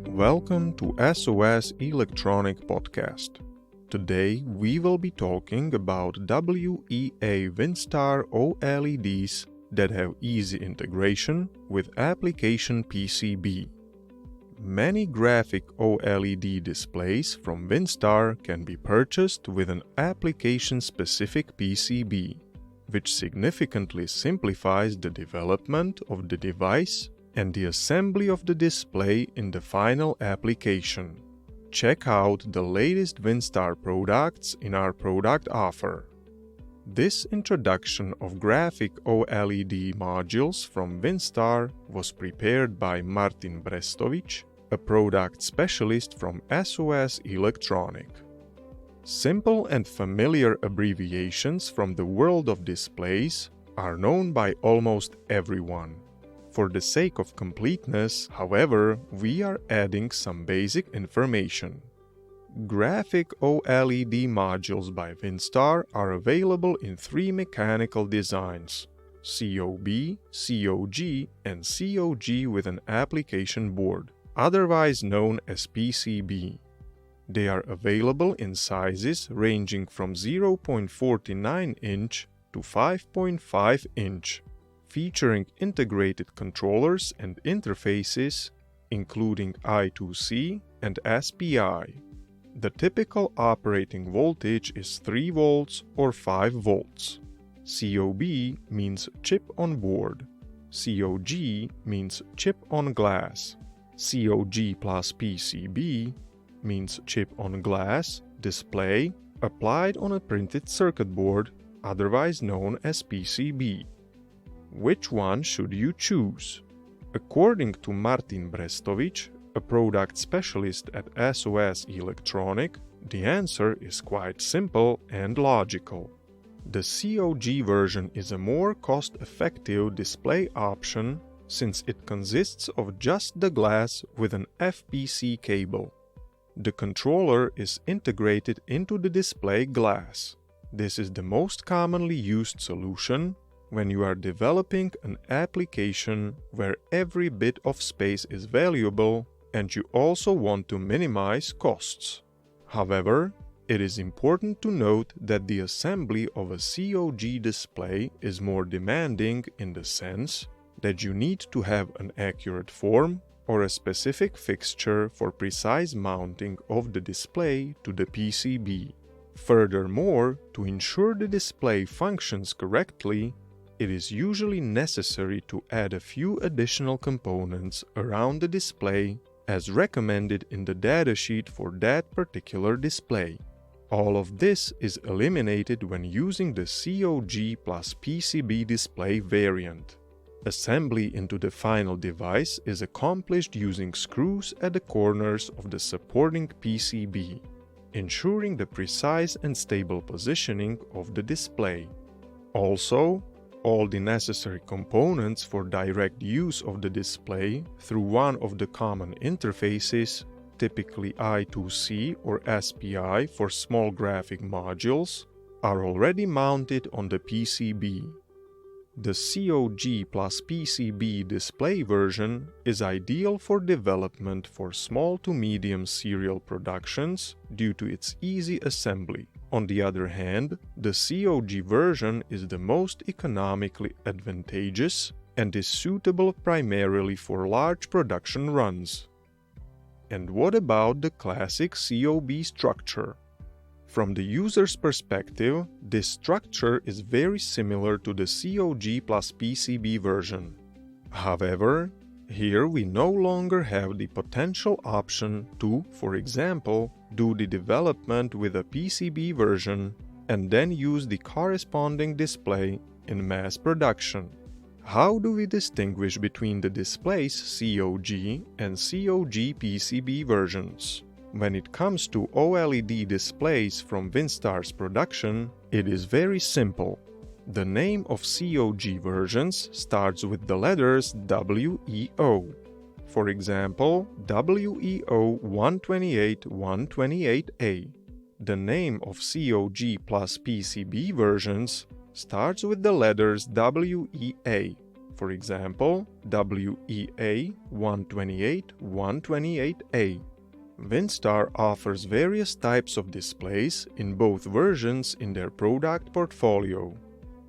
Welcome to SOS Electronic Podcast. Today we will be talking about WEA Winstar OLEDs that have easy integration with Application PCB. Many graphic OLED displays from Winstar can be purchased with an application-specific PCB, which significantly simplifies the development of the device and the assembly of the display in the final application. Check out the latest Winstar products in our product offer. This introduction of graphic OLED modules from Winstar was prepared by Martin Brestovic, a product specialist from SOS Electronic. Simple and familiar abbreviations from the world of displays are known by almost everyone. For the sake of completeness, however, we are adding some basic information. Graphic OLED modules by Winstar are available in three mechanical designs: COB, COG, and COG with an application board, otherwise known as PCB. They are available in sizes ranging from 0.49 inch to 5.5 inch. Featuring integrated controllers and interfaces, including I2C and SPI. The typical operating voltage is 3 volts or 5 volts. COB means chip on board. COG means chip on glass. COG plus PCB means chip on glass, display, applied on a printed circuit board, otherwise known as PCB. Which one should you choose? According to Martin Brestovic, a product specialist at SOS Electronic, the answer is quite simple and logical. The COG version is a more cost-effective display option since it consists of just the glass with an FPC cable. The controller is integrated into the display glass. This is the most commonly used solution when you are developing an application where every bit of space is valuable and you also want to minimize costs. However, it is important to note that the assembly of a COG display is more demanding in the sense that you need to have an accurate form or a specific fixture for precise mounting of the display to the PCB. Furthermore, to ensure the display functions correctly, it is usually necessary to add a few additional components around the display as recommended in the datasheet for that particular display. All of this is eliminated when using the COG plus PCB display variant. Assembly into the final device is accomplished using screws at the corners of the supporting PCB, ensuring the precise and stable positioning of the display. Also, all the necessary components for direct use of the display through one of the common interfaces, typically I2C or SPI for small graphic modules, are already mounted on the PCB. The COG plus PCB display version is ideal for development for small to medium serial productions due to its easy assembly. On the other hand, the COG version is the most economically advantageous and is suitable primarily for large production runs. And what about the classic COB structure? From the user's perspective, this structure is very similar to the COG plus PCB version. However, here we no longer have the potential option to, for example, do the development with a PCB version and then use the corresponding display in mass production. How do we distinguish between the display's COG and COG PCB versions? When it comes to OLED displays from Winstar's production, it is very simple. The name of COG versions starts with the letters WEO. For example, WEO 128-128A. The name of COG plus PCB versions starts with the letters WEA, for example, WEA 128-128A. Winstar offers various types of displays in both versions in their product portfolio,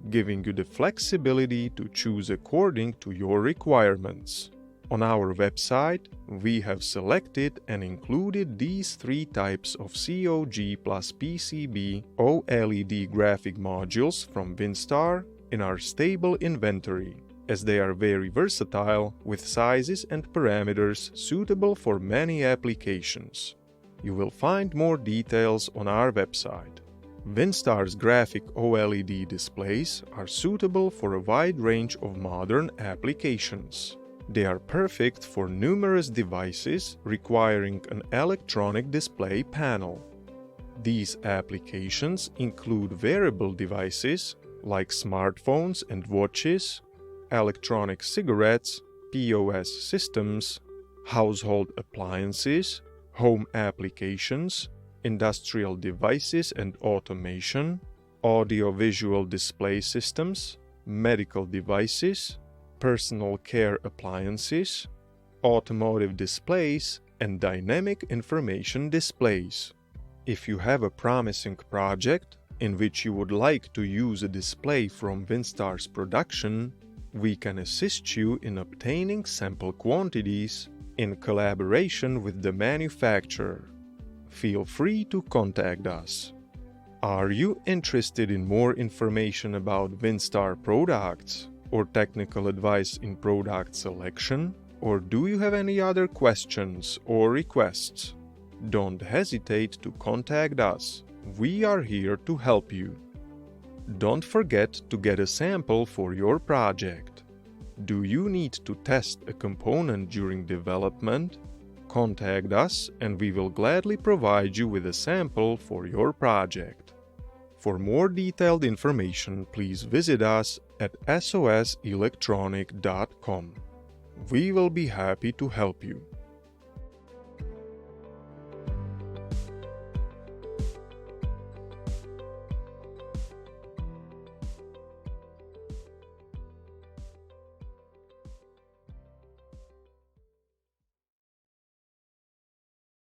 giving you the flexibility to choose according to your requirements. On our website, we have selected and included these three types of COG plus PCB OLED graphic modules from Winstar in our stable inventory, as they are very versatile with sizes and parameters suitable for many applications. You will find more details on our website. Winstar's graphic OLED displays are suitable for a wide range of modern applications. They are perfect for numerous devices requiring an electronic display panel. These applications include wearable devices like smartphones and watches, electronic cigarettes, POS systems, household appliances, home applications, industrial devices and automation, audio-visual display systems, medical devices, personal care appliances, automotive displays, and dynamic information displays. If you have a promising project in which you would like to use a display from Winstar's production, we can assist you in obtaining sample quantities in collaboration with the manufacturer. Feel free to contact us. Are you interested in more information about Winstar products or technical advice in product selection? Or do you have any other questions or requests? Don't hesitate to contact us. We are here to help you. Don't forget to get a sample for your project. Do you need to test a component during development? Contact us and we will gladly provide you with a sample for your project. For more detailed information, please visit us at soselectronic.com. We will be happy to help you.